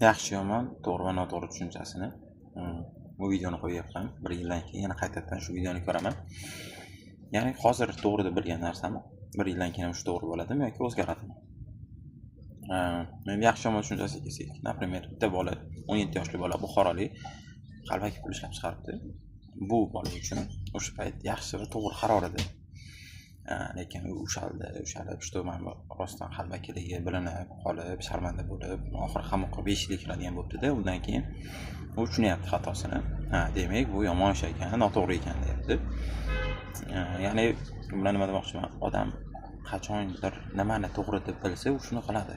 yaxshi yomon, to'g'ri va noto'g'ri tushunchasini bu videoni qo'yyapman. 1 yildan keyin yana qaytadan shu videoni ko'raman. Ya'ni hozir to'g'ri deb bilgan narsam 1 yildan keyin shu to'g'ri bo'ladimi yoki o'zgaradimi? Men yaxshi yomon tushunchasiga kelsak, например, bitta bola 17 yoshli bola Buxorolik qalbaki pul ishlab chiqaribdi. Bu bola uchun o'sha payt yaxshi va to'g'ri qaror edi. Lekin u ushalib, что man rostdan qalbakiligi bilinib qolib, sharmanda bo'lib, oxiri qamoqqa 5 yilga kiradigan bo'libdi-da. Undan keyin u tushunyapti xatosini. Demak, bu yomon ish ekan, noto'g'ri ekan deyapti. Ya'ni bu bilan nima demoqchiman? Odam qachondir nimani to'g'ri deb bilsa, u shuni qiladi.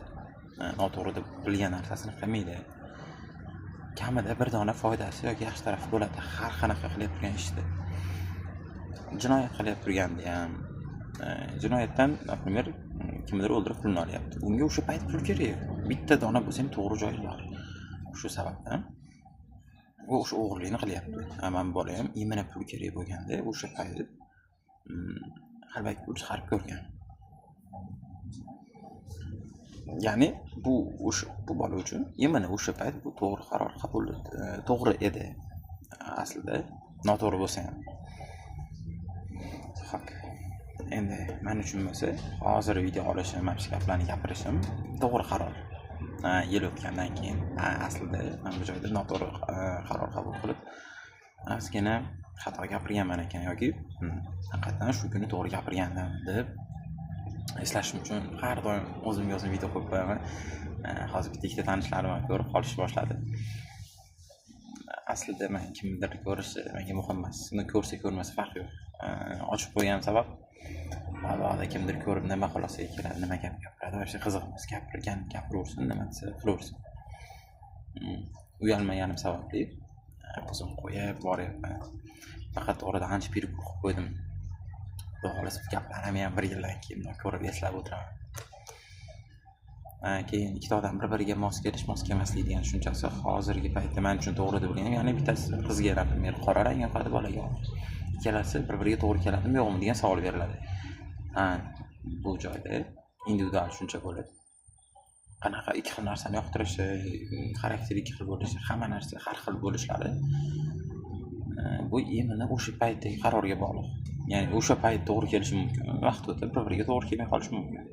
Noto'g'ri deb bilgan narsasini qilmaydi. Kamida bir dona foydasi yoki yaxshi tarafi bo'ladi. Har qanaqa qilib turgan ishda. Jinoyat qilib turganda ham, jinoyatdan, например, kimdir o'ldirib pulni olyapti. Unga o'sha payt pul kerak. Bitta dona bo'lsa ham to'g'ri joyi bor. Shu sababdan u o'sha o'g'irlikni qilyapti. Men bola ham imina pul kerak bo'lganda o'sha payt qalbaki pul chiqarib ko'rgan. Ya'ni bu bola uchun imina o'sha payt bu to'g'ri qaror qabul to'g'ri edi. Aslida noto'g'ri bo'lsa ham. Haq. Endi men uchun bo'lsa, hozir video olishim, mana shu gaplarni gapirishim to'g'ri qaror. Yil o'tgandan keyin aslida men bu joyda noto'g'ri qaror qabul qilib, ozgina xato gapirganman ekan yoki haqiqatan shu kuni to'g'ri gapirgandim deb eslashim uchun har doim o'zimga o'zim video qo'yib qo'yaman. Hozir bitta ikkita tanishlarim ko'rib qolishni boshladi. Aslida men kimdir ko'rishi menga muhim emas. Uni ko'rsa ko'rmasa farqi yo'q. Ochib qo'ygan sabab mabodo kimdir ko'rib nima xulosiga keladi, nima gap gapiradi, o'sha qiziq emas, gapiraversin, nima desa qilaversin. Uyalmaganim sababli o'zim qo'yib boryapman. Faqat orada ancha perikul qilib qo'ydim. Xolos gaplarim ham 1 yildan keyin ko'rib eslab o'tiraman. Keyin ikkita odam bir-biriga mos kelish, mos kelmaslik degan tushunchasi hozirgi paytda men uchun to'g'ri deb bilgan. Ya'ni bittasi qizga men qora rang yoqadi, bolaga oq. Ikkalasi bir-biriga to'g'ri keladimi, yo'qmi degan savol beriladi. Bu joyda individual tushuncha bo'lib, qanaqa ikki xil narsani yoqtirishi, xarakteri ikki xil bo'lishi, hamma narsa har xil bo'lishlari bu imini o'sha paytdagi qarorga bog'liq. Ya'ni o'sha payt to'g'ri kelishi mumkin, vaqt o'tib bir-biriga to'g'ri kelmay qolishi mumkin.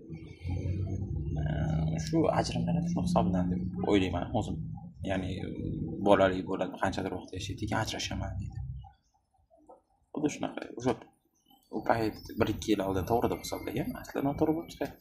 Shu ajrimlar ham shu hisobdan deb o'ylayman o'zim. Ya'ni bolalik bo'ladi, qanchadir vaqt yashaydi, keyin ajrashaman deydi. Xuddi shunaqa. O'sha u payt 1-2 yil oldin to'g'ri deb hisoblagan, aslida noto'g'ri bo'lib chiqadi.